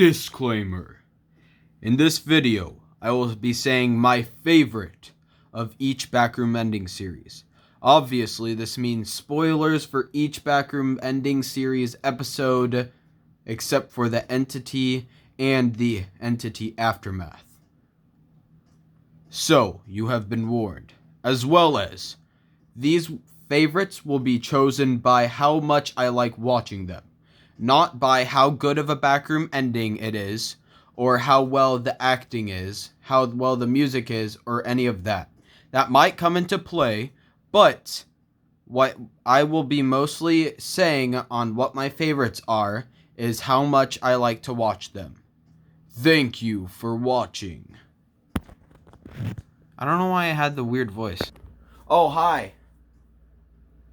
Disclaimer. In this video, I will be saying my favorite of each Backroom Ending series. Obviously, this means spoilers for each Backroom Ending series episode, except for the Entity and the Entity Aftermath. So, you have been warned. As well as, these favorites will be chosen by how much I like watching them, not by how good of a backroom ending it is, or how well the acting is, how well the music is, or any of that. That might come into play, but what I will be mostly saying on what my favorites are is how much I like to watch them. Thank you for watching. I don't know why I had the weird voice. Oh, hi.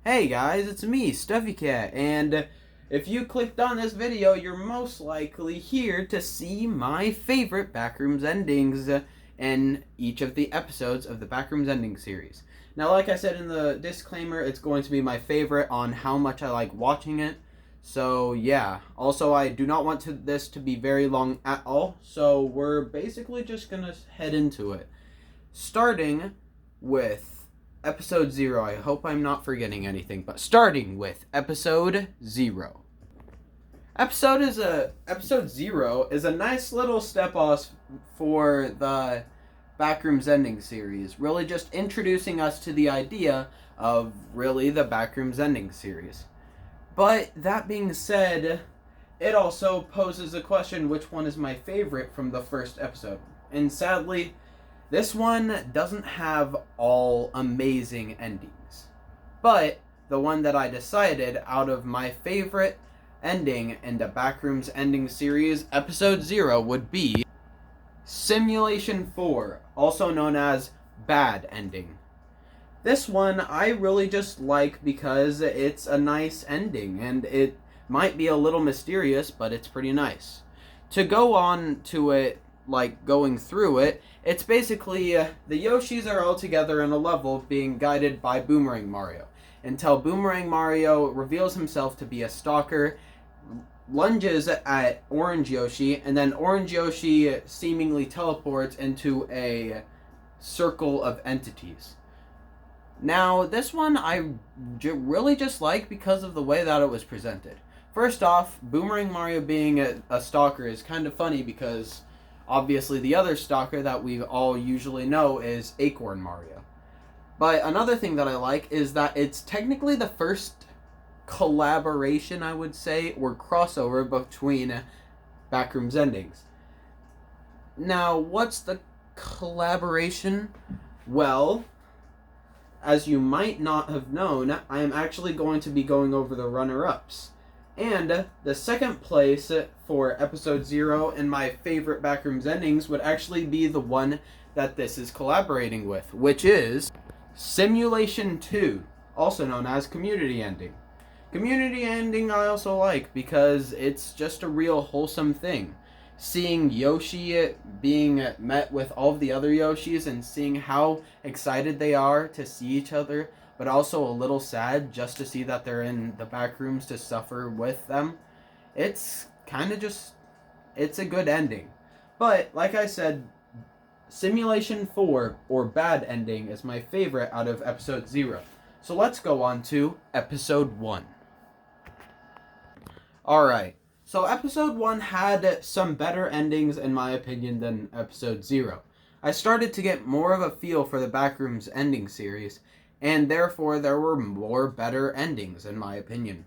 Hey guys, it's me, Stuffy Cat, and if you clicked on this video, you're most likely here to see my favorite Backrooms endings in each of the episodes of the Backrooms Ending series. Now, like I said in the disclaimer, it's going to be my favorite on how much I like watching it. So, yeah. Also, I do not want this to be very long at all, so we're basically just going to head into it. Starting with Episode 0. I hope I'm not forgetting anything, but starting with Episode 0. Episode 0 is a nice little step off for the Backrooms Ending series, really just introducing us to the idea of really the Backrooms Ending series. But that being said, it also poses a question, which one is my favorite from the first episode? And sadly, this one doesn't have all amazing endings. But the one that I decided out of my favorite ending in the Backrooms Ending series, Episode 0, would be Simulation 4, also known as Bad Ending. This one I really just like because it's a nice ending, and it might be a little mysterious, but it's pretty nice. To go on to it, like going through it, it's basically the Yoshis are all together in a level being guided by Boomerang Mario, until Boomerang Mario reveals himself to be a stalker, lunges at Orange Yoshi, and then Orange Yoshi seemingly teleports into a circle of entities. Now, this one I really just like because of the way that it was presented. First off, Boomerang Mario being a stalker is kind of funny because obviously the other stalker that we all usually know is Acorn Mario. But another thing that I like is that it's technically the first collaboration, I would say, or crossover between Backrooms endings. Now, what's the collaboration? Well, as you might not have known, I am actually going to be going over the runner-ups. And the second place for Episode 0 and my favorite Backrooms endings would actually be the one that this is collaborating with, which is Simulation 2, also known as Community Ending. Community Ending I also like because it's just a real wholesome thing. Seeing Yoshi being met with all of the other Yoshis and seeing how excited they are to see each other, but also a little sad just to see that they're in the back rooms to suffer with them. It's kind of just, it's a good ending. But, like I said, Simulation 4, or Bad Ending, is my favorite out of Episode 0. So let's go on to Episode 1. Alright, so Episode 1 had some better endings in my opinion than Episode 0. I started to get more of a feel for the Backrooms Ending series, and therefore there were more better endings in my opinion.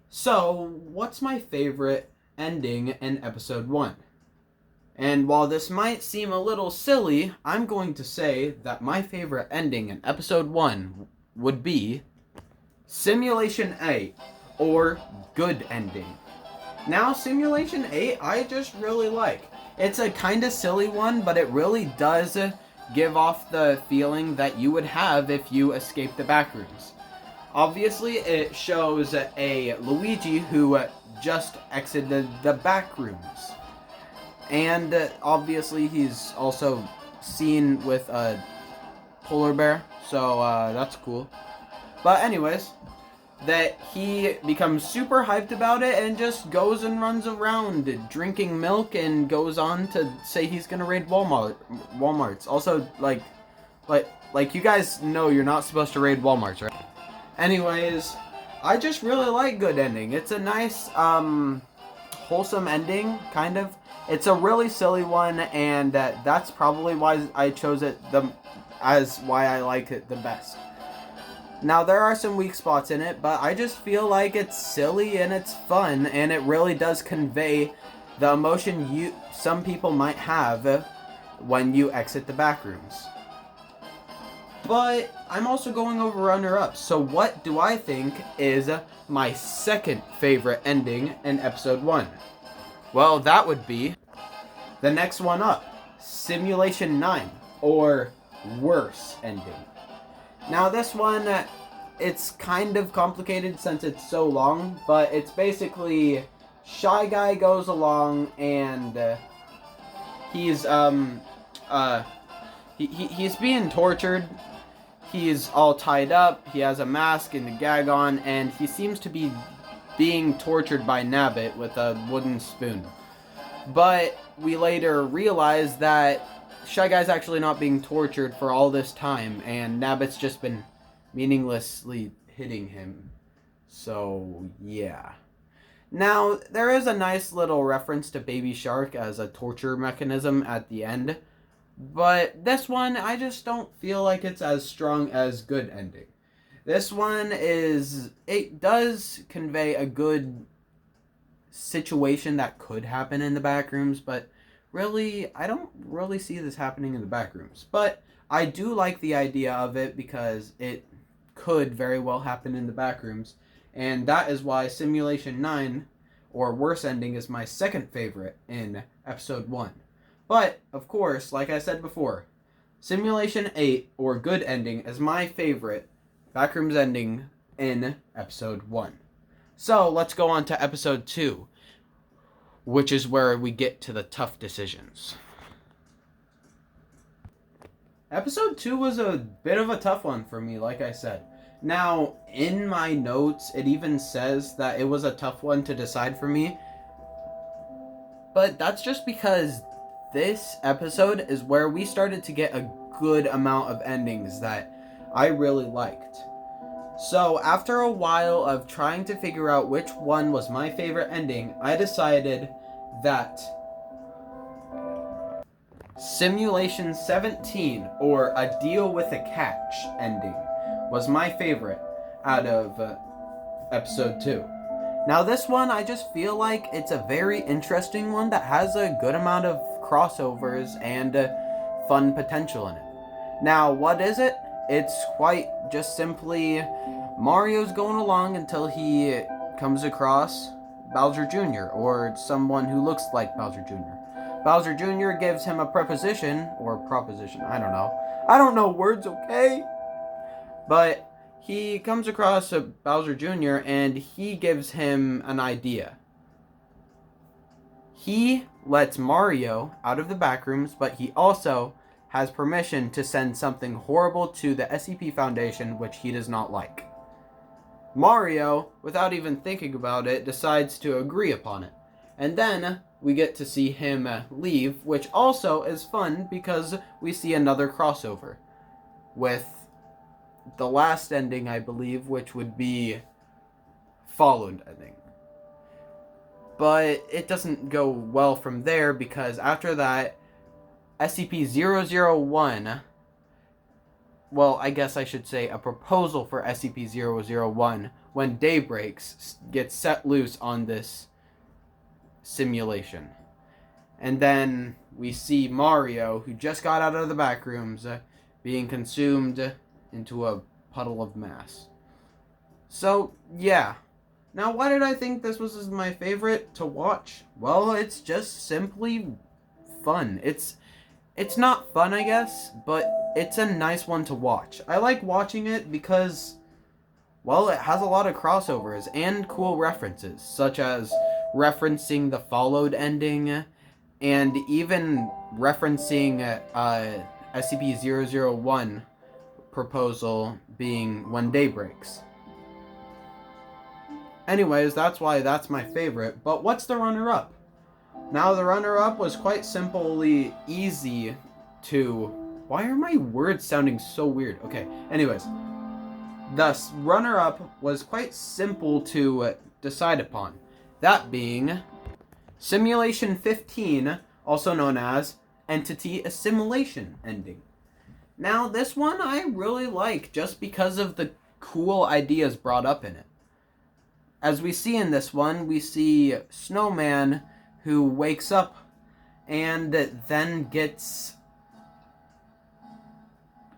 So, what's my favorite ending in Episode 1? And while this might seem a little silly, I'm going to say that my favorite ending in Episode 1 would be Simulation 8, or Good Ending. Now, Simulation 8, I just really like. It's a kind of silly one, but it really does give off the feeling that you would have if you escaped the backrooms. Obviously, it shows a Luigi who just exited the backrooms. And obviously, he's also seen with a polar bear, so that's cool. But anyways, that he becomes super hyped about it and just goes and runs around drinking milk and goes on to say he's gonna raid Walmarts. Also, like you guys know you're not supposed to raid Walmarts, right? Anyways, I just really like Good Ending. It's a nice, wholesome ending, kind of. It's a really silly one, and that's probably why I chose it as why I like it the best. Now, there are some weak spots in it, but I just feel like it's silly and it's fun, and it really does convey the emotion some people might have when you exit the backrooms. But I'm also going over runner-ups, so what do I think is my second favorite ending in episode 1? Well, that would be the next one up, Simulation 9, or Worse Ending. Now this one, it's kind of complicated since it's so long, but it's basically Shy Guy goes along and he's he's being tortured. He's all tied up, he has a mask and a gag on, and he seems to be being tortured by Nabbit with a wooden spoon. But we later realize that Shy Guy's actually not being tortured for all this time, and Nabbit's just been meaninglessly hitting him. So, yeah. Now, there is a nice little reference to Baby Shark as a torture mechanism at the end, but this one, I just don't feel like it's as strong as Good Ending. This one it does convey a good situation that could happen in the backrooms, but really, I don't really see this happening in the backrooms. But I do like the idea of it because it could very well happen in the backrooms, and that is why Simulation 9, or Worse Ending, is my second favorite in episode 1. But, of course, like I said before, Simulation 8, or Good Ending, is my favorite backrooms ending in episode 1. So, let's go on to episode 2, which is where we get to the tough decisions. Episode 2 was a bit of a tough one for me, like I said. Now, in my notes, it even says that it was a tough one to decide for me. But that's just because this episode is where we started to get a good amount of endings that I really liked. So, after a while of trying to figure out which one was my favorite ending, I decided that Simulation 17, or A Deal with a Catch ending, was my favorite out of episode 2. Now this one, I just feel like it's a very interesting one that has a good amount of crossovers and fun potential in it. Now, what is it? It's quite just simply Mario's going along until he comes across Bowser Jr., or someone who looks like Bowser Jr. Bowser Jr. gives him a proposition, I don't know. I don't know words, okay? But he comes across Bowser Jr. and he gives him an idea. He lets Mario out of the backrooms, but he also has permission to send something horrible to the SCP Foundation, which he does not like. Mario, without even thinking about it, decides to agree upon it. And then we get to see him leave, which also is fun because we see another crossover with the last ending, I believe, which would be Followed Ending. But it doesn't go well from there because after that, SCP-001, well, I guess I should say a proposal for SCP-001, when day breaks, gets set loose on this simulation. And then we see Mario, who just got out of the backrooms, being consumed into a puddle of mass. So, yeah. Now, why did I think this was my favorite to watch? Well, it's just simply fun. It's not fun, I guess, but it's a nice one to watch. I like watching it because, well, it has a lot of crossovers and cool references, such as referencing the Followed ending, and even referencing SCP-001 proposal being When Day Breaks. Anyways, that's why that's my favorite. But what's the runner-up? Now, the runner-up was quite simply easy to... Why are my words sounding so weird? Okay, anyways. The runner-up was quite simple to decide upon. That being Simulation 15, also known as Entity Assimilation Ending. Now, this one I really like just because of the cool ideas brought up in it. As we see in this one, we see Snowman who wakes up and then gets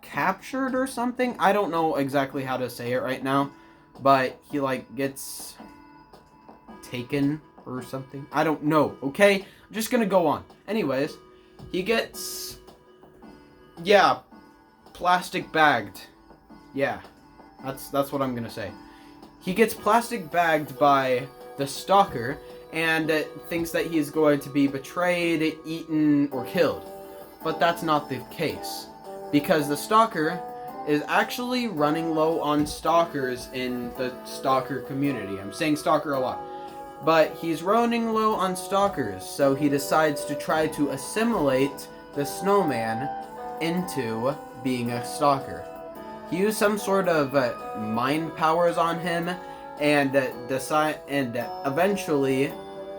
captured or something. I don't know exactly how to say it right now, but he gets taken or something. I don't know, okay? I'm just gonna go on. Anyways, he gets, plastic bagged. Yeah, that's what I'm gonna say. He gets plastic bagged by the stalker and thinks that he's going to be betrayed, eaten, or killed. But that's not the case, because the stalker is actually running low on stalkers in the stalker community. I'm saying stalker a lot. But he's running low on stalkers, so he decides to try to assimilate the snowman into being a stalker. He used some sort of mind powers on him, and eventually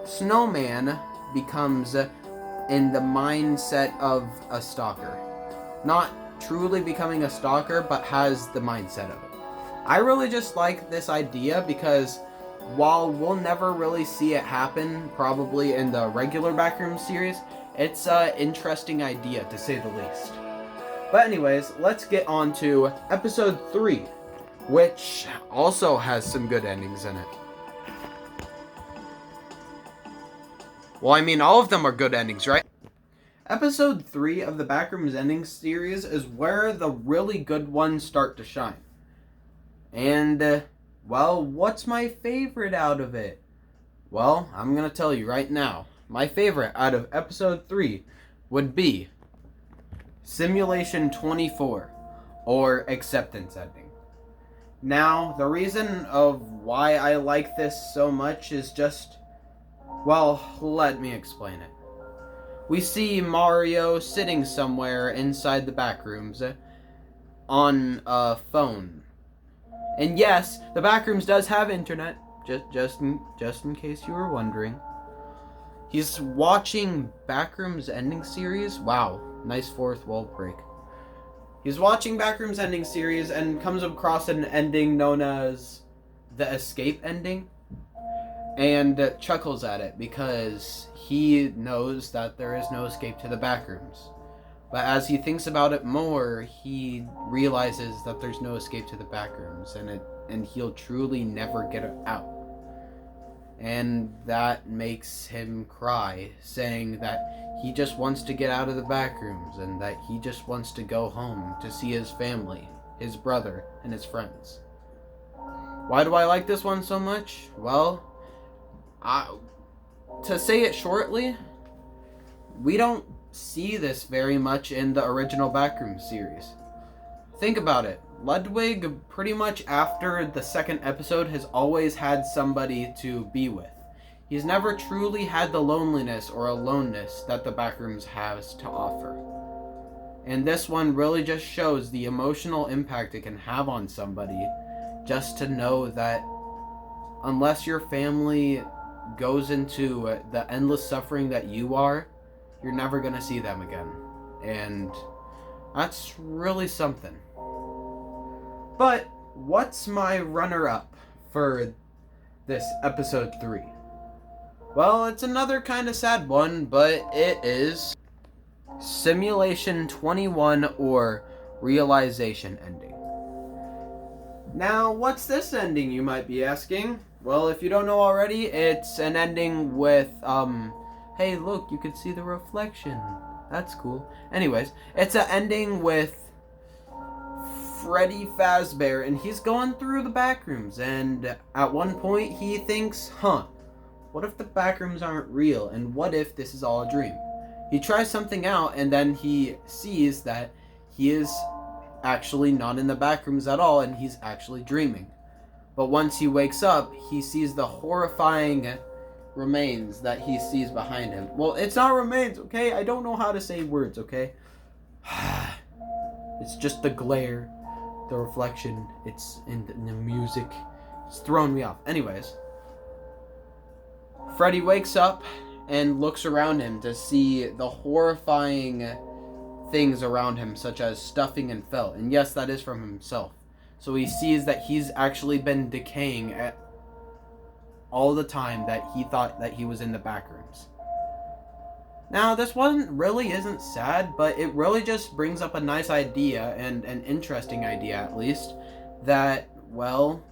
Snowman becomes in the mindset of a stalker. Not truly becoming a stalker, but has the mindset of it. I really just like this idea because while we'll never really see it happen probably in the regular Backrooms series, it's an interesting idea to say the least. But anyways, let's get on to episode 3, which also has some good endings in it. Well, I mean, all of them are good endings, right? Episode 3 of the Backrooms ending series is where the really good ones start to shine. And, well, what's my favorite out of it? Well, I'm going to tell you right now. My favorite out of episode 3 would be Simulation 24, or Acceptance Ending. Now, the reason of why I like this so much is just, well, let me explain it. We see Mario sitting somewhere inside the Backrooms on a phone. And yes, the Backrooms does have internet, just in case you were wondering. He's watching Backrooms ending series. Wow, nice fourth wall break. He's watching Backrooms ending series and comes across an ending known as the escape ending, and chuckles at it because he knows that there is no escape to the Backrooms. But as he thinks about it more, he realizes that there's no escape to the Backrooms, and he'll truly never get out. And that makes him cry, saying that he just wants to get out of the Backrooms and that he just wants to go home to see his family, his brother, and his friends. Why do I like this one so much? Well, to say it shortly, we don't see this very much in the original Backrooms series. Think about it. Ludwig, pretty much after the second episode, has always had somebody to be with. He's never truly had the loneliness or aloneness that the Backrooms has to offer. And this one really just shows the emotional impact it can have on somebody, just to know that unless your family goes into the endless suffering that you are, you're never going to see them again. And that's really something. But what's my runner-up for this episode 3? Well, it's another kind of sad one, but it is Simulation 21, or Realization Ending. Now, what's this ending, you might be asking? Well, if you don't know already, it's an ending with, hey, look, you can see the reflection. That's cool. Anyways, it's an ending with Freddy Fazbear, and he's going through the Backrooms, and at one point he thinks, what if the Backrooms aren't real, and what if this is all a dream? He tries something out, and then he sees that he is actually not in the Backrooms at all, and he's actually dreaming. But once he wakes up, he sees the horrifying remains that he sees behind him. Well, it's not remains, okay? I don't know how to say words, okay? It's just the glare, the reflection, it's in the music. It's throwing me off. Anyways, Freddy wakes up and looks around him to see the horrifying things around him, such as stuffing and felt. And yes, that is from himself. So he sees that he's actually been decaying at all the time that he thought that he was in the backrooms. Now, this one really isn't sad, but it really just brings up a nice idea, and an interesting idea at least, that, well,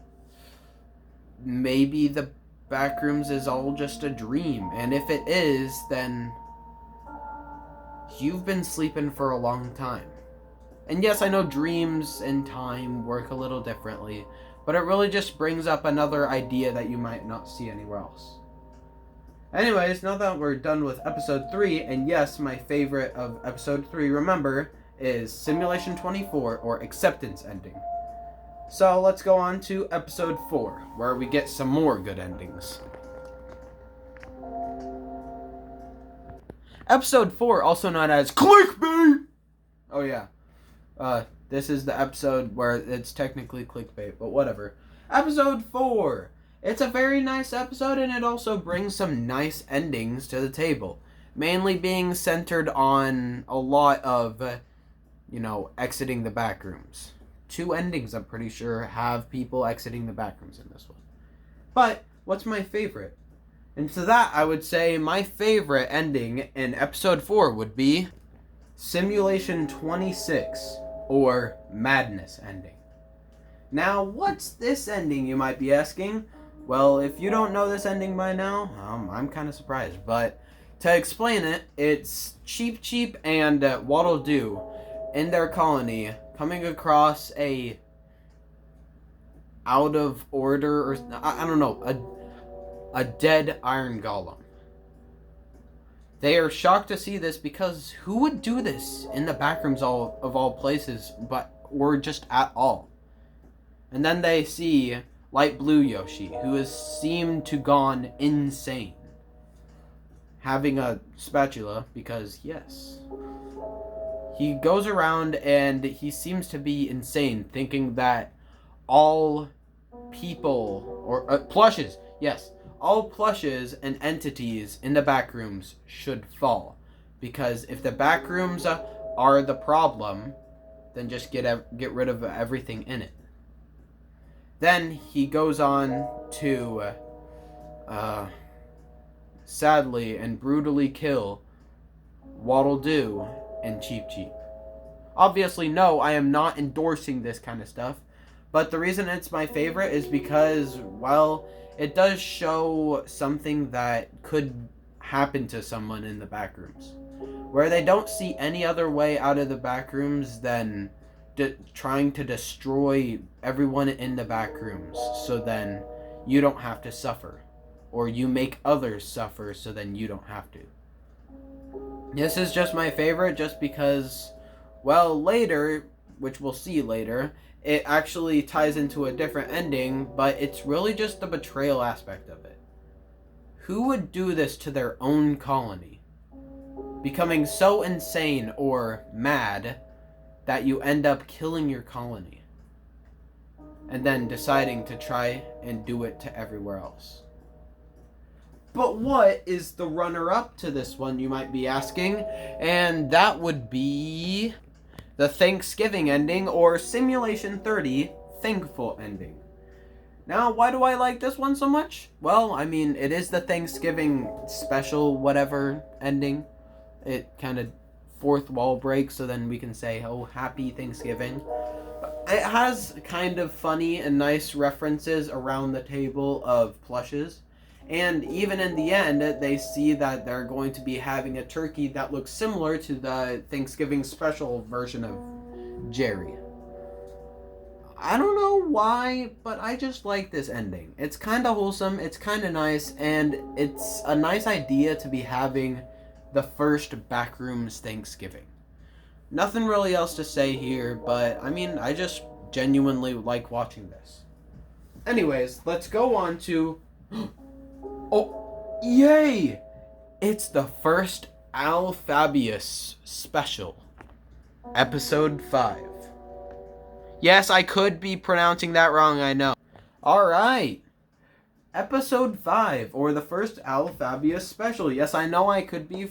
maybe the backrooms is all just a dream. And if it is, then you've been sleeping for a long time. And yes, I know dreams and time work a little differently, but it really just brings up another idea that you might not see anywhere else. Anyways, now that we're done with episode 3, and yes, my favorite of episode 3, remember, is Simulation 24, or Acceptance Ending. So let's go on to episode 4, where we get some more good endings. Episode 4, also known as Clickbait! Oh yeah. This is the episode where it's technically clickbait, but whatever. Episode 4! It's a very nice episode, and it also brings some nice endings to the table. Mainly being centered on a lot of, exiting the backrooms. 2 endings, I'm pretty sure, have people exiting the backrooms in this one. But, what's my favorite? And to that, I would say my favorite ending in episode 4 would be Simulation 26, or Madness Ending. Now, what's this ending, you might be asking? Well, if you don't know this ending by now, I'm kind of surprised. But to explain it, it's Cheep and Waddle Doo in their colony coming across a out of order, or I don't know, a dead iron golem. They are shocked to see this because who would do this in the backrooms of all places, or just at all? And then they see Light Blue Yoshi, who has seemed to gone insane, having a spatula, because yes. He goes around and he seems to be insane, thinking that all people, or plushes, yes, all plushes and entities in the backrooms should fall. Because if the backrooms are the problem, then just get rid of everything in it. Then he goes on to, sadly and brutally kill Waddle Doo and Cheep. Obviously, no, I am not endorsing this kind of stuff. But the reason it's my favorite is because, well, it does show something that could happen to someone in the backrooms, where they don't see any other way out of the backrooms than trying to destroy everyone in the backrooms, so then you don't have to suffer, or you make others suffer so then you don't have to. This is just my favorite just because, well, later, which we'll see later, it actually ties into a different ending, but it's really just the betrayal aspect of it. Who would do this to their own colony? Becoming so insane or mad that you end up killing your colony, and then deciding to try and do it to everywhere else. But what is the runner-up to this one, you might be asking? And that would be the Thanksgiving ending, or Simulation 30, Thankful Ending. Now, why do I like this one so much? Well, I mean, it is the Thanksgiving special whatever ending. It kind of fourth wall break, so then we can say, oh, happy Thanksgiving. It has kind of funny and nice references around the table of plushes, and even in the end they see that they're going to be having a turkey that looks similar to the Thanksgiving special version of Jerry. I don't know why, but I just like this ending. It's kind of wholesome, it's kind of nice, and it's a nice idea to be having the first Backrooms Thanksgiving. Nothing really else to say here, but I mean, I just genuinely like watching this. Anyways, let's go on to... Oh, yay! It's the first Alphabius special. Episode 5. Yes, I could be pronouncing that wrong, I know. Alright. Episode 5, or the first Alphabius special. Yes, I know I could be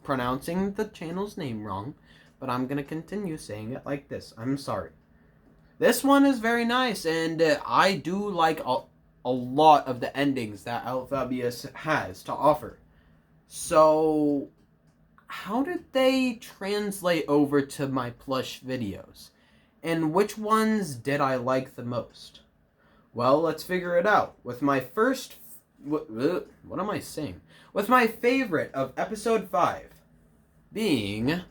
pronouncing the channel's name wrong, but I'm gonna continue saying it like this. I'm sorry. This one is very nice, and I do like a lot of the endings that Alphabius has to offer. So, how did they translate over to my plush videos? And which ones did I like the most? Well, let's figure it out. With my first... What am I saying? With my favorite of episode 5 being...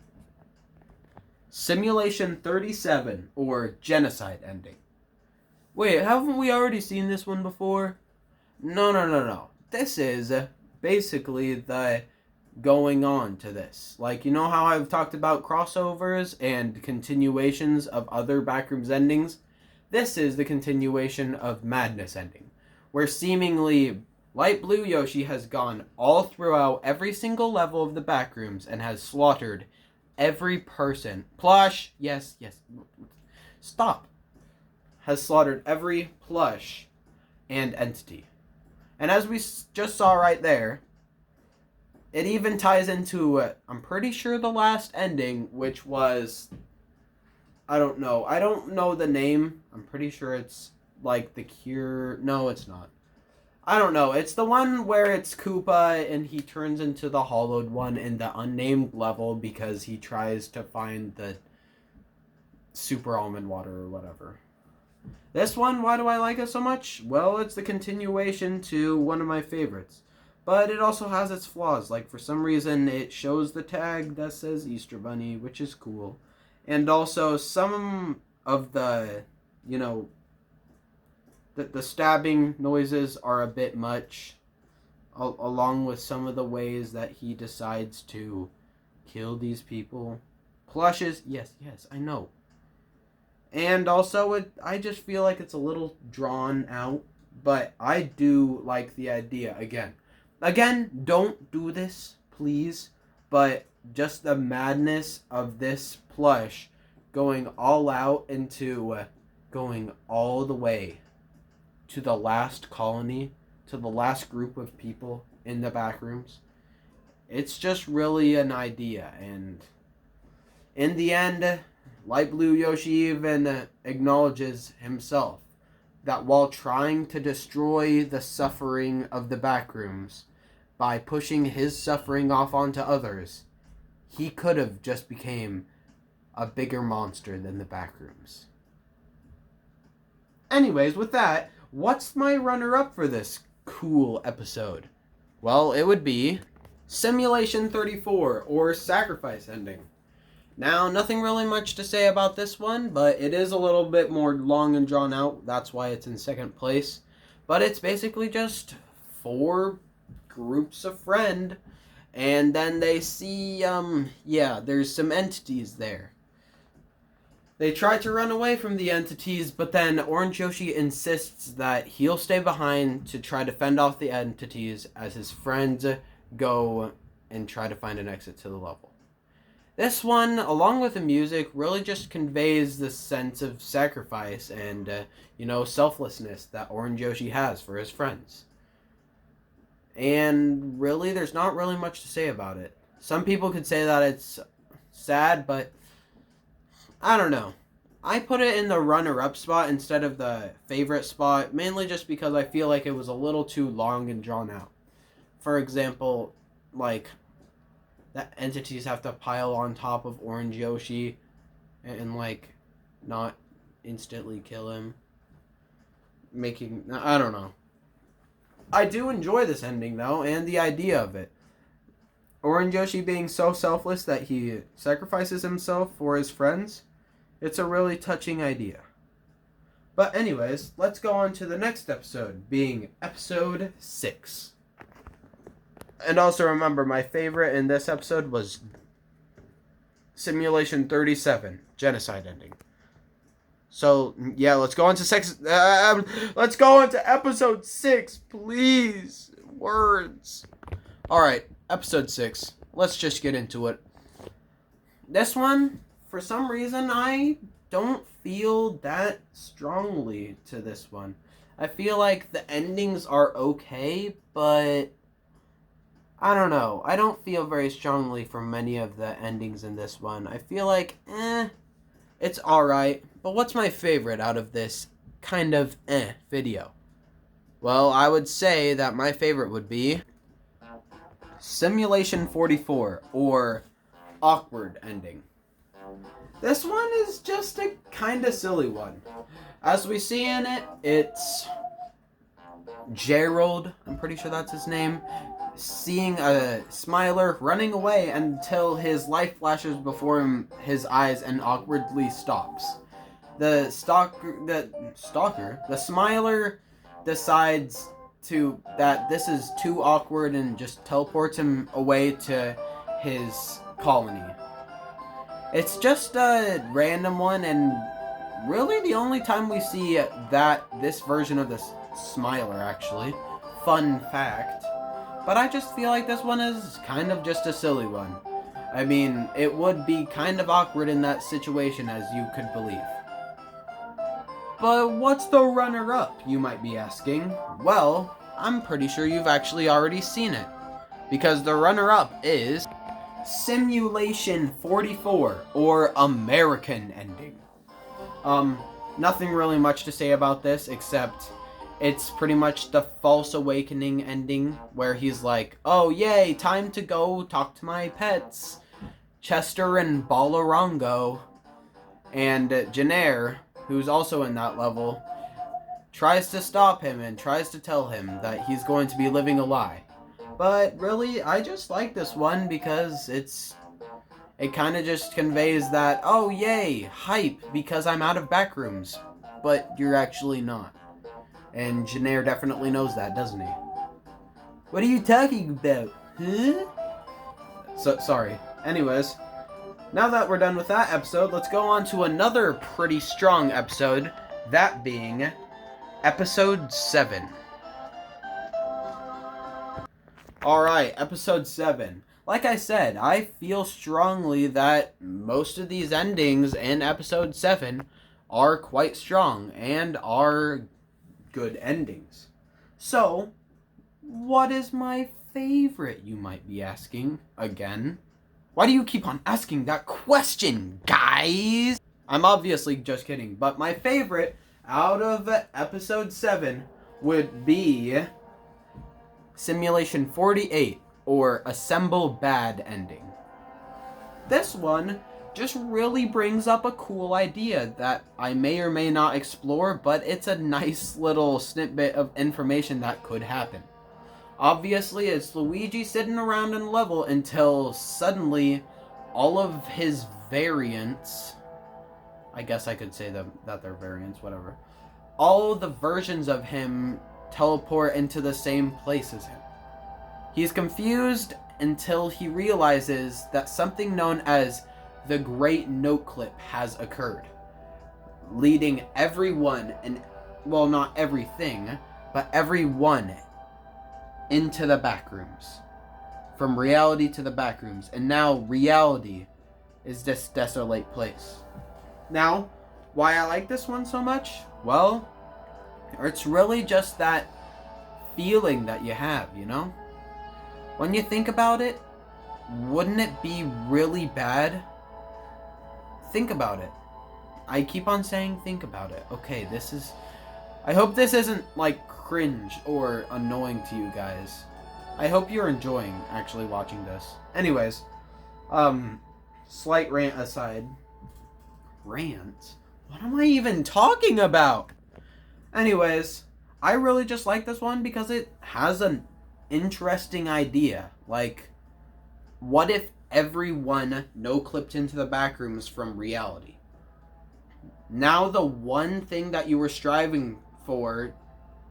Simulation 37, or Genocide Ending. Wait, haven't we already seen this one before? No. This is basically the going on to this. Like, you know how I've talked about crossovers and continuations of other Backrooms endings? This is the continuation of Madness Ending, where seemingly Light Blue Yoshi has gone all throughout every single level of the Backrooms and has slaughtered every person. Plush! Yes. Stop. Has slaughtered every plush and entity. And as we just saw right there, it even ties into, I'm pretty sure, the last ending, which was... I don't know. I don't know the name. I'm pretty sure it's like the Cure... No, it's not. I don't know. It's the one where it's Koopa and he turns into the hollowed one in the unnamed level because he tries to find the super almond water or whatever. This one, why do I like it so much? Well, it's the continuation to one of my favorites. But it also has its flaws. Like, for some reason, it shows the tag that says Easter Bunny, which is cool. And also, some of the, you know... The stabbing noises are a bit much, along with some of the ways that he decides to kill these people. Plushes, yes, I know. And also, I just feel like it's a little drawn out, but I do like the idea. Again, don't do this, please, but just the madness of this plush going all out into going all the way to the last colony, to the last group of people in the Backrooms. It's just really an idea, and in the end, Light Blue Yoshi even acknowledges himself that while trying to destroy the suffering of the Backrooms by pushing his suffering off onto others, he could have just became a bigger monster than the Backrooms. Anyways, with that, what's my runner-up for this cool episode? Well, it would be Simulation 34, or Sacrifice Ending. Now, nothing really much to say about this one, but it is a little bit more long and drawn out. That's why it's in second place. But it's basically just 4 groups of friends, and then they see, there's some entities there. They try to run away from the entities, but then Orange Yoshi insists that he'll stay behind to try to fend off the entities as his friends go and try to find an exit to the level. This one, along with the music, really just conveys the sense of sacrifice and, selflessness that Orange Yoshi has for his friends. And really, there's not really much to say about it. Some people could say that it's sad, but I don't know. I put it in the runner-up spot instead of the favorite spot, mainly just because I feel like it was a little too long and drawn out. For example, like, that entities have to pile on top of Orange Yoshi and not instantly kill him. I don't know. I do enjoy this ending, though, and the idea of it. Orange Yoshi being so selfless that he sacrifices himself for his friends. It's a really touching idea. But anyways, let's go on to the next episode, being episode 6. And also remember, my favorite in this episode was Simulation 37, Genocide Ending. So yeah, let's go into let's go into episode 6, please. Words. All right, episode 6. Let's just get into it. This one, for some reason, I don't feel that strongly to this one. I feel like the endings are okay, but I don't know. I don't feel very strongly for many of the endings in this one. I feel like, it's alright. But what's my favorite out of this kind of video? Well, I would say that my favorite would be Simulation 44, or Awkward Ending. This one is just a kind of silly one. As we see in it, it's Gerald, I'm pretty sure that's his name, seeing a smiler running away until his life flashes before his eyes and awkwardly stops. The smiler decides that this is too awkward and just teleports him away to his colony. It's just a random one, and really the only time we see this version of the smiler, actually. Fun fact. But I just feel like this one is kind of just a silly one. I mean, it would be kind of awkward in that situation, as you could believe. But what's the runner-up, you might be asking? Well, I'm pretty sure you've actually already seen it. Because the runner-up is Simulation 44, or American Ending. Nothing really much to say about this, except it's pretty much the false awakening ending, where he's like, oh yay, time to go talk to my pets, Chester and Balarongo. And Jennair, who's also in that level, tries to stop him and tries to tell him that he's going to be living a lie. But really, I just like this one because it kind of just conveys that, oh yay, hype, because I'm out of backrooms. But you're actually not. And Jennair definitely knows that, doesn't he? What are you talking about? Huh? Sorry. Anyways, now that we're done with that episode, let's go on to another pretty strong episode, that being episode 7. Alright, episode 7. Like I said, I feel strongly that most of these endings in episode 7 are quite strong and are good endings. So, what is my favorite, you might be asking again? Why do you keep on asking that question, guys? I'm obviously just kidding, but my favorite out of episode 7 would be Simulation 48, or Assemble Bad Ending. This one just really brings up a cool idea that I may or may not explore, but it's a nice little snippet of information that could happen. Obviously, it's Luigi sitting around in level until suddenly all of his variants, I guess I could say that they're variants, whatever, all the versions of him teleport into the same place as him. He's confused until he realizes that something known as the Great Note Clip has occurred, leading everyone, and well, not everything, but everyone into the backrooms. From reality to the backrooms. And now reality is this desolate place. Now, why I like this one so much? Well, it's really just that feeling that you have, you know? When you think about it, wouldn't it be really bad? Think about it. I keep on saying think about it. Okay, I hope this isn't like cringe or annoying to you guys. I hope you're enjoying actually watching this. Anyways, slight rant aside. Rant? What am I even talking about? Anyways, I really just like this one because it has an interesting idea. Like, what if everyone no-clipped into the backrooms from reality? Now the one thing that you were striving for,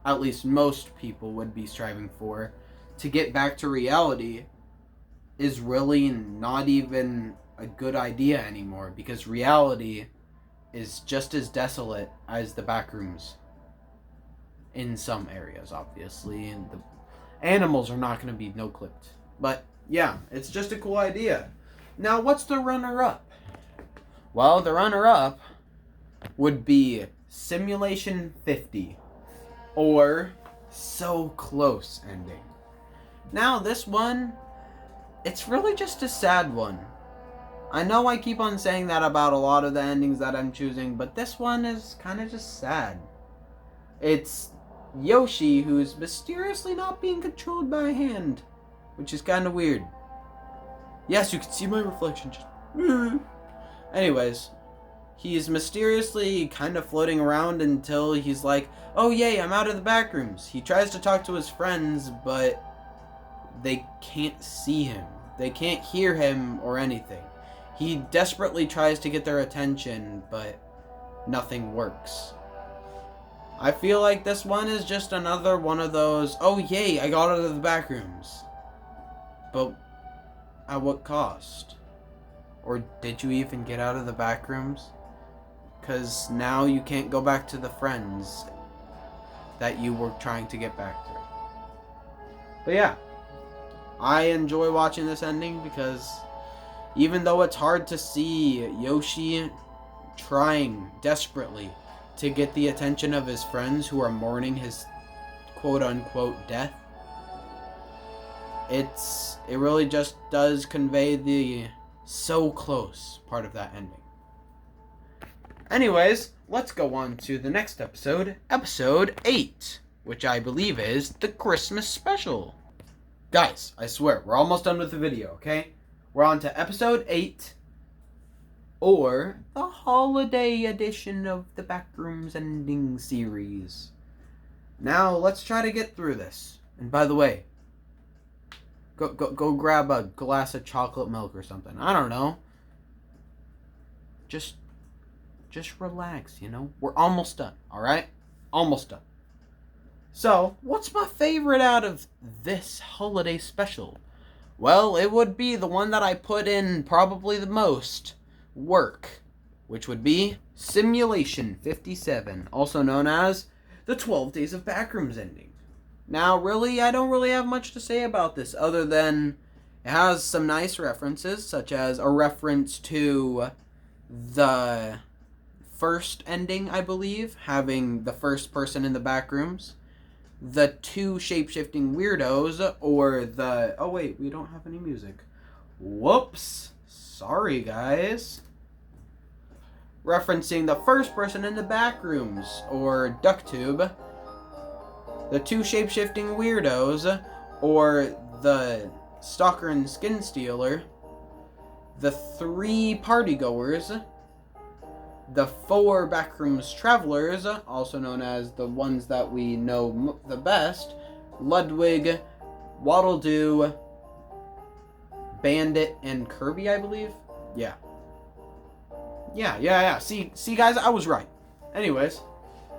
at least most people would be striving for, to get back to reality is really not even a good idea anymore, because reality is just as desolate as the Backrooms. In some areas, obviously, and the animals are not going to be no-clipped. But, yeah, it's just a cool idea. Now, what's the runner-up? Well, the runner-up would be Simulation 50, or So Close Ending. Now, this one, it's really just a sad one. I know I keep on saying that about a lot of the endings that I'm choosing, but this one is kind of just sad. It's Yoshi who's mysteriously not being controlled by a hand, which is kind of weird. Yes, you can see my reflection. Just... Anyways, he's mysteriously kind of floating around until he's like, oh yay, I'm out of the Backrooms. He tries to talk to his friends, but they can't see him. They can't hear him or anything. He desperately tries to get their attention, but nothing works. I feel like this one is just another one of those, oh yay, I got out of the Backrooms. But at what cost? Or did you even get out of the Backrooms? Because now you can't go back to the friends that you were trying to get back to. But yeah, I enjoy watching this ending because even though it's hard to see Yoshi trying desperately to get the attention of his friends who are mourning his quote-unquote death, it really just does convey the so close part of that ending. Anyways, let's go on to the next episode, episode 8, which I believe is the Christmas special. Guys, I swear, we're almost done with the video, okay? We're on to episode 8, or the holiday edition of the Backrooms ending series. Now, let's try to get through this. And by the way, go grab a glass of chocolate milk or something. I don't know. Just relax, you know? We're almost done, alright? Almost done. So, what's my favorite out of this holiday special? Well, it would be the one that I put in probably the most work, which would be Simulation 57, also known as the 12 Days of Backrooms ending. Now, really, I don't really have much to say about this other than it has some nice references, such as a reference to the first ending, I believe, having the first person in the Backrooms, the two shape-shifting weirdos, or the... Oh, wait, we don't have any music. Whoops. Sorry, guys. Referencing the first person in the Backrooms, or DuckTube, the two shape-shifting weirdos, or the Stalker and Skin Stealer, the three partygoers, the four Backrooms travelers, also known as the ones that we know the best, Ludwig, Waddle-Doo, Bandit, and Kirby, I believe? Yeah. See, guys, I was right. Anyways,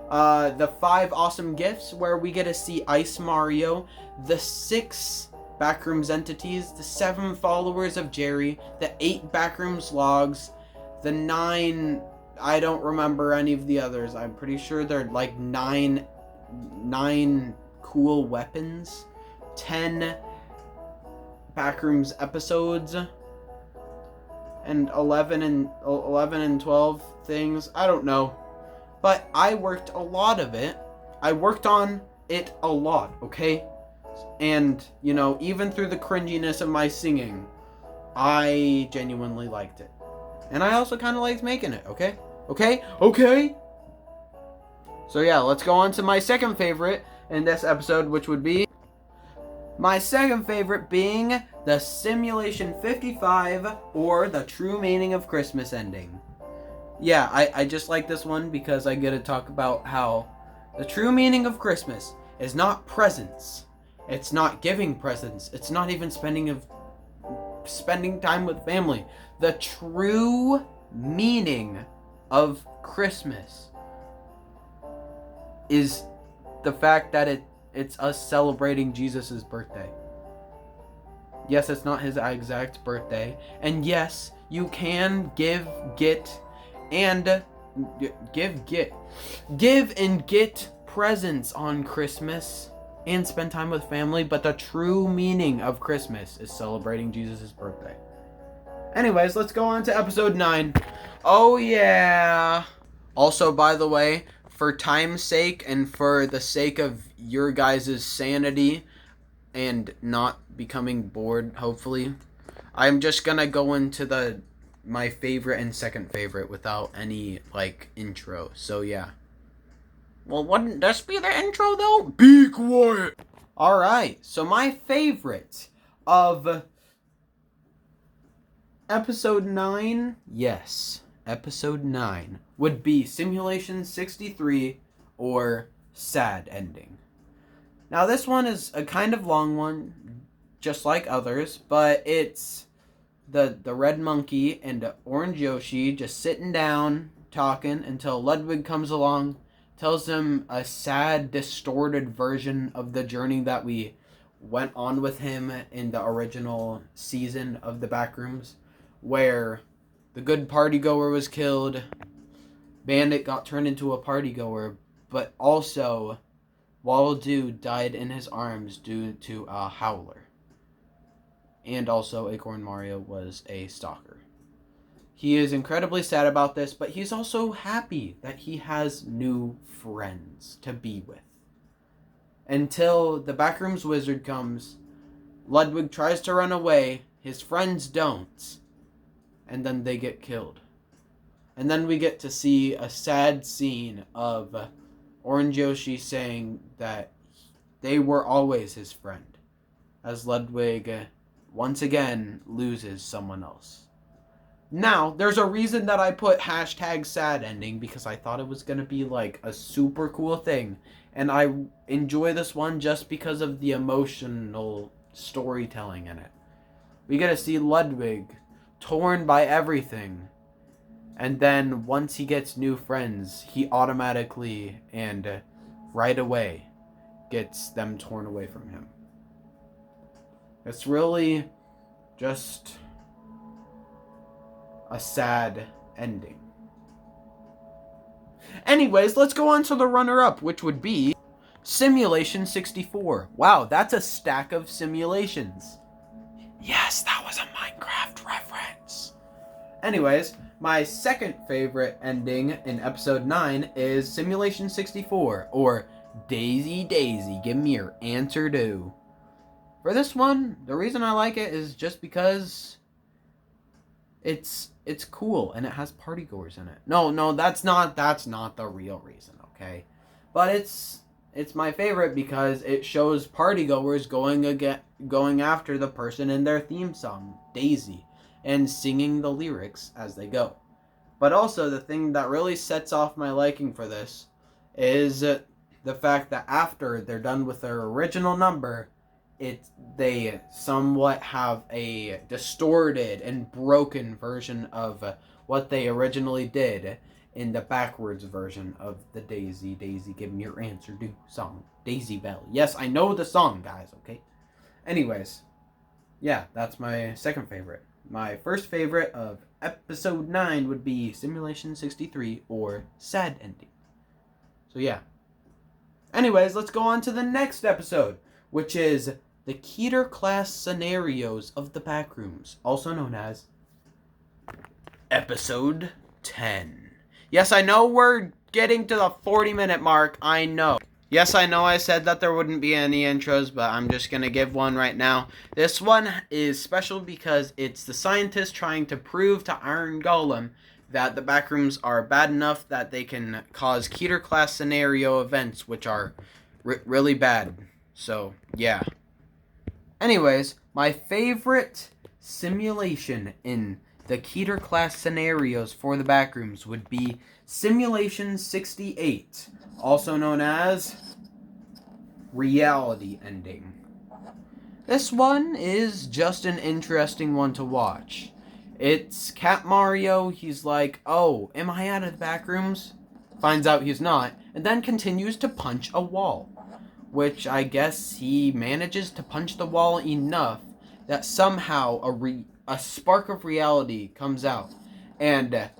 the 5 awesome gifts where we get to see Ice Mario, the 6 Backrooms entities, the 7 followers of Jerry, the 8 Backrooms logs, the 9, I don't remember any of the others. I'm pretty sure they're like 9 cool weapons, 10 Backrooms episodes, and 11 and 12 things. I don't know. But I worked a lot of it. I worked on it a lot, okay? And, you know, even through the cringiness of my singing, I genuinely liked it. And I also kind of liked making it, okay? Okay? So yeah, let's go on to my second favorite in this episode, which would be... My second favorite being the Simulation 55, or the True Meaning of Christmas ending. Yeah, I just like this one because I get to talk about how the true meaning of Christmas is not presents. It's not giving presents. It's not even spending time with family. The true meaning of Christmas is the fact that it's us celebrating Jesus' birthday. Yes, it's not his exact birthday. And yes, you can give, get, and give and get presents on Christmas and spend time with family, but the true meaning of Christmas is celebrating Jesus' birthday. Anyways, let's go on to episode 9. Oh yeah. Also, by the way, for time's sake and for the sake of your guys' sanity and not becoming bored, hopefully, I'm just gonna go into my favorite and second favorite without any, intro. So, yeah. Well, wouldn't this be the intro, though? Be quiet! Alright, so my favorite of episode 9, yes, episode 9, would be Simulation 63 or Sad Ending. Now, this one is a kind of long one, just like others, but it's the red monkey and orange Yoshi just sitting down, talking, until Ludwig comes along, tells them a sad, distorted version of the journey that we went on with him in the original season of the Backrooms, where the good partygoer was killed, Bandit got turned into a partygoer, but also Waddle-Doo died in his arms due to a howler. And also Acorn Mario was a stalker. He is incredibly sad about this, but he's also happy that he has new friends to be with. Until the Backrooms wizard comes, Ludwig tries to run away, his friends don't, and then they get killed. And then we get to see a sad scene of Orange Yoshi saying that they were always his friend, as Ludwig once again loses someone else. Now, there's a reason that I put hashtag sad ending, because I thought it was going to be like a super cool thing. And I enjoy this one just because of the emotional storytelling in it. We get to see Ludwig torn by everything. And then once he gets new friends, he automatically and right away gets them torn away from him. It's really just a sad ending. Anyways, let's go on to the runner-up, which would be Simulation 64. Wow, that's a stack of simulations. Yes, that was a Minecraft reference. Anyways, my second favorite ending in episode 9 is Simulation 64, or Daisy Daisy, give me your answer to. For this one, the reason I like it is just because it's cool and it has partygoers in it. No, that's not the real reason, okay? But it's my favorite because it shows partygoers going after the person in their theme song, Daisy, and singing the lyrics as they go. But also, the thing that really sets off my liking for this is the fact that after they're done with their original number, they somewhat have a distorted and broken version of what they originally did in the backwards version of the Daisy Daisy Give Me Your Answer Do song. Daisy Bell. Yes, I know the song, guys, okay? Anyways, yeah, that's my second favorite. My first favorite of episode 9 would be Simulation 63 or Sad Ending. So yeah. Anyways, let's go on to the next episode, which is the Keter class scenarios of the Backrooms, also known as episode 10. Yes, I know we're getting to the 40-minute mark, I know. Yes, I know I said that there wouldn't be any intros, but I'm just going to give one right now. This one is special because it's the scientist trying to prove to Iron Golem that the Backrooms are bad enough that they can cause Keter class scenario events, which are really bad. So, yeah. Anyways, my favorite simulation in the Keter class scenarios for the Backrooms would be Simulation 68, also known as Reality Ending. This one is just an interesting one to watch. It's Cat Mario, he's like, oh, am I out of the Backrooms? Finds out he's not, and then continues to punch a wall. Which I guess he manages to punch the wall enough that somehow a spark of reality comes out and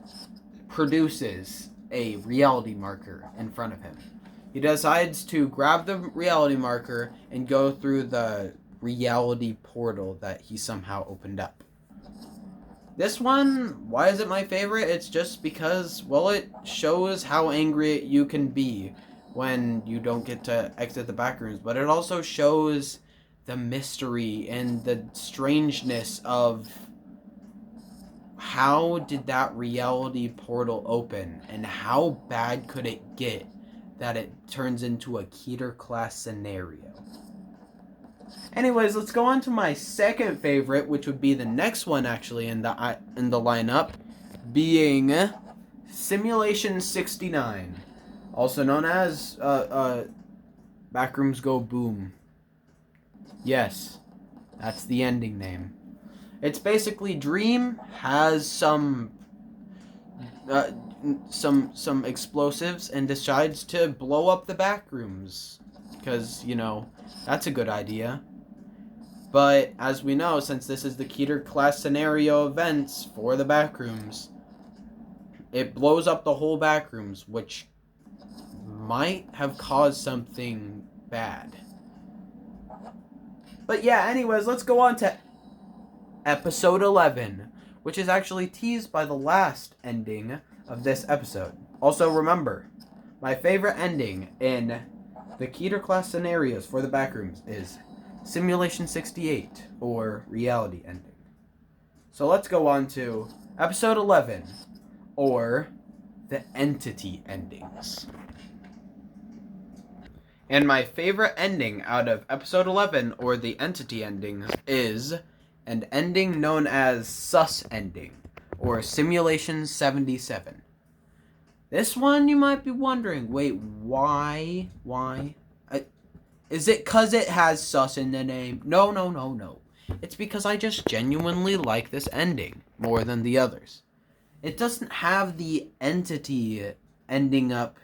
produces a reality marker in front of him. He decides to grab the reality marker and go through the reality portal that he somehow opened up. This one, why is it my favorite? It's just because, well, it shows how angry you can be when you don't get to exit the backrooms, but it also shows the mystery and the strangeness of how did that reality portal open, and how bad could it get that it turns into a Keter class scenario. Anyways, let's go on to my second favorite, which would be the next one actually in the lineup, being Simulation 69, also known as Backrooms Go Boom. Yes, that's the ending name. It's basically Dream has some explosives and decides to blow up the backrooms because, you know, that's a good idea. But as we know, since this is the Keter class scenario events for the backrooms, it blows up the whole backrooms, which might have caused something bad. But yeah, anyways, let's go on to episode 11, which is actually teased by the last ending of this episode. Also remember, my favorite ending in the Keter class scenarios for the backrooms is Simulation 68, or reality ending. So let's go on to episode 11, or the entity endings. And my favorite ending out of episode 11, or the entity endings, is an ending known as Sus ending, or Simulation 77. This one you might be wondering, wait, why? Is it because it has sus in the name? No. It's because I just genuinely like this ending more than the others. It doesn't have the entity ending up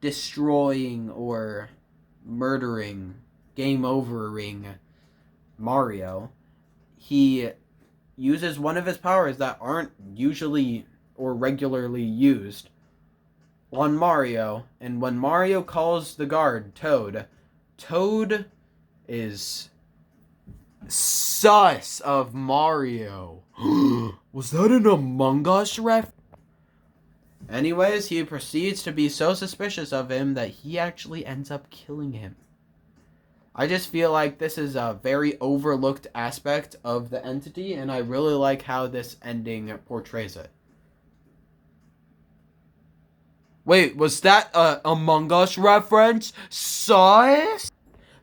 destroying or murdering, game overing Mario. He uses one of his powers that aren't usually or regularly used on Mario, and when Mario calls the guard, Toad is sus of Mario. Was that an Among Us ref? Anyways, he proceeds to be so suspicious of him that he actually ends up killing him. I just feel like this is a very overlooked aspect of the entity, and I really like how this ending portrays it. Wait, was that a Among Us reference? Sus?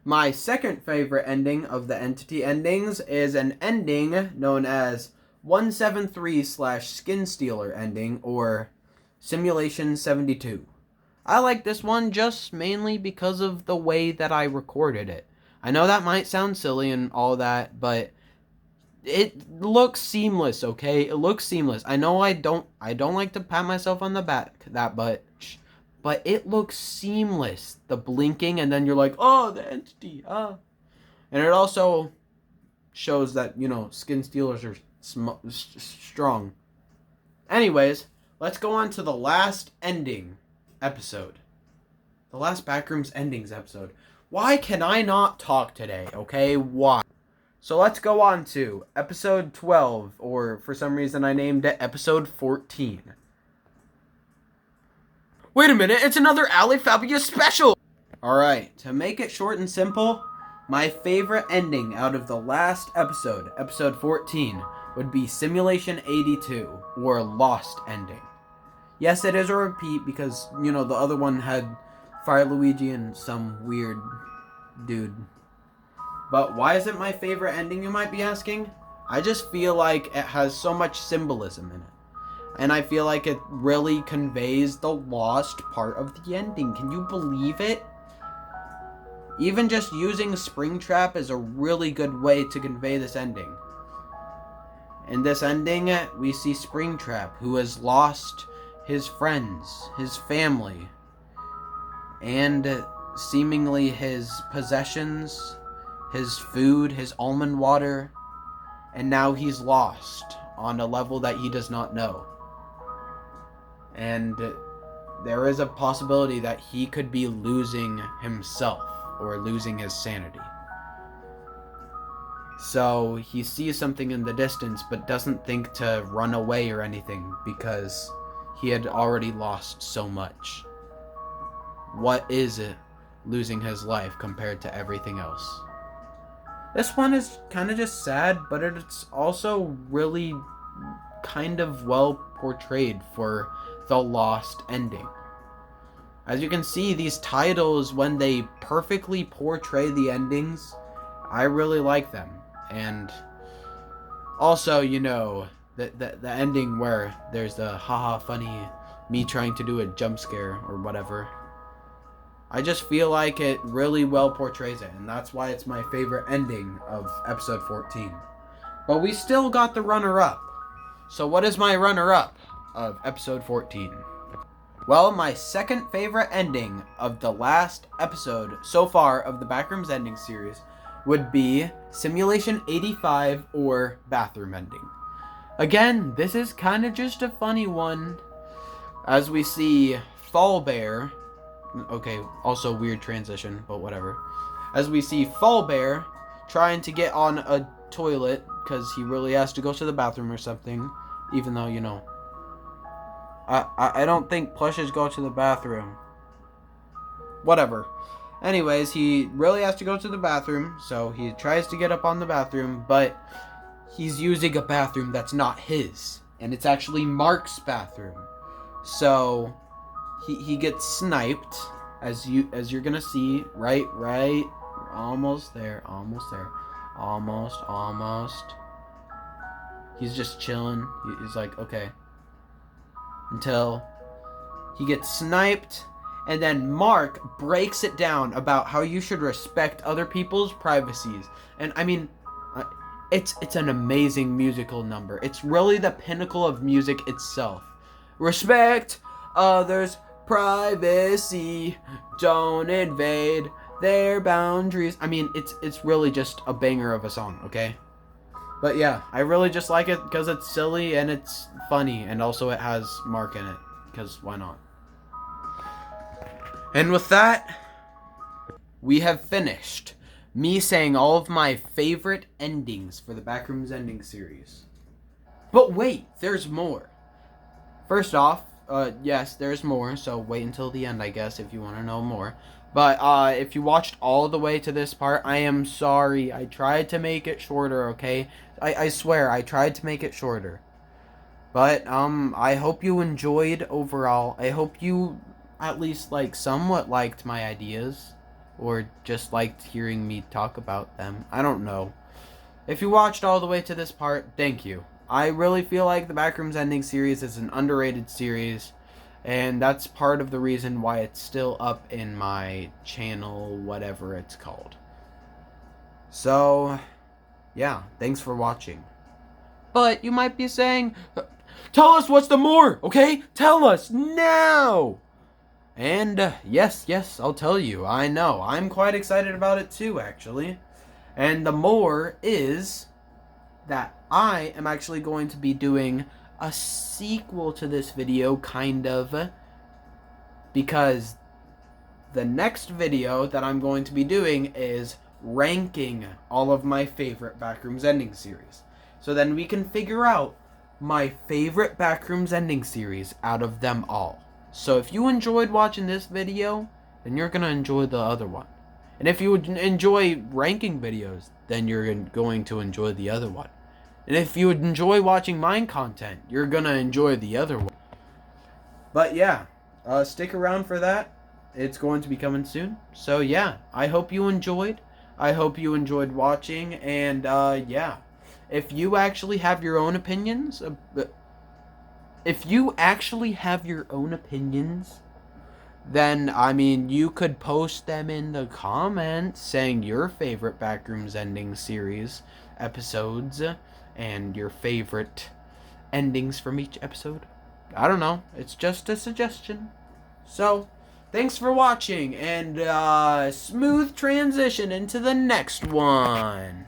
My second favorite ending of the entity endings is an ending known as 173/Skin Stealer ending, or Simulation 72. I like this one just mainly because of the way that I recorded it. I know that might sound silly and all that, but it looks seamless, okay? It looks seamless. I know I don't like to pat myself on the back that much, but it looks seamless. The blinking, and then you're like, oh, the entity, ah. And it also shows that, you know, skin stealers are strong. Anyways, let's go on to the last ending episode. The last Backrooms endings episode. Why can I not talk today, okay? Why? So let's go on to episode 12, or for some reason I named it episode 14. Wait a minute, it's another Ali Fabia special! Alright, to make it short and simple, my favorite ending out of the last episode, episode 14, would be Simulation 82, or Lost ending. Yes, it is a repeat because, you know, the other one had Fire Luigi and some weird dude. But why is it my favorite ending, you might be asking? I just feel like it has so much symbolism in it. And I feel like it really conveys the lost part of the ending. Can you believe it? Even just using Springtrap is a really good way to convey this ending. In this ending, we see Springtrap, who has lost his friends, his family, and seemingly his possessions, his food, his almond water, and now he's lost on a level that he does not know. And there is a possibility that he could be losing himself or losing his sanity. So he sees something in the distance but doesn't think to run away or anything because he had already lost so much. What is it losing his life compared to everything else? This one is kind of just sad, but it's also really kind of well portrayed for the lost ending. As you can see, these titles, when they perfectly portray the endings, I really like them. And also, you know, the ending where there's the haha funny me trying to do a jump scare or whatever. I just feel like it really well portrays it, and that's why it's my favorite ending of episode 14. But we still got the runner-up. So what is my runner-up of episode 14? Well, my second favorite ending of the last episode so far of the Backrooms ending series would be Simulation 85 or Bathroom Ending. Again, this is kind of just a funny one. As we see Fall Bear, okay, also weird transition, but whatever. As we see Fall Bear trying to get on a toilet because he really has to go to the bathroom or something, even though, you know, I don't think plushes go to the bathroom. Whatever. Anyways, he really has to go to the bathroom, so he tries to get up on the bathroom, but he's using a bathroom that's not his, and it's actually Mark's bathroom. So he gets sniped, as you're gonna see, right, almost there, almost. He's just chilling. He's like, okay, until he gets sniped. And then Mark breaks it down about how you should respect other people's privacies. And I mean, it's an amazing musical number. It's really the pinnacle of music itself. Respect others' privacy. Don't invade their boundaries. I mean, it's really just a banger of a song, okay? But yeah, I really just like it because it's silly and it's funny. And also it has Mark in it, because why not? And with that, we have finished me saying all of my favorite endings for the Backrooms ending series. But wait, there's more. First off, yes, there's more, so wait until the end, I guess, if you want to know more. But if you watched all the way to this part, I am sorry. I tried to make it shorter, okay? I swear, I tried to make it shorter. But, I hope you enjoyed overall. I hope you at least somewhat liked my ideas, or just liked hearing me talk about them. I don't know. If you watched all the way to this part, thank you. I really feel like the Backrooms ending series is an underrated series, and that's part of the reason why it's still up in my channel, whatever it's called. So, yeah, thanks for watching. But you might be saying, tell us what's the more, okay? Tell us now! And yes, I'll tell you. I know. I'm quite excited about it too, actually. And the more is that I am actually going to be doing a sequel to this video, kind of. Because the next video that I'm going to be doing is ranking all of my favorite Backrooms ending series. So then we can figure out my favorite Backrooms ending series out of them all. So if you enjoyed watching this video, then you're going to enjoy the other one. And if you would enjoy ranking videos, then you're going to enjoy the other one. And if you would enjoy watching mine content, you're going to enjoy the other one. But yeah, stick around for that. It's going to be coming soon. So yeah, I hope you enjoyed. I hope you enjoyed watching. And yeah, if you actually have your own opinions... then, I mean, you could post them in the comments saying your favorite Backrooms ending series episodes and your favorite endings from each episode. I don't know. It's just a suggestion. So, thanks for watching, and smooth transition into the next one.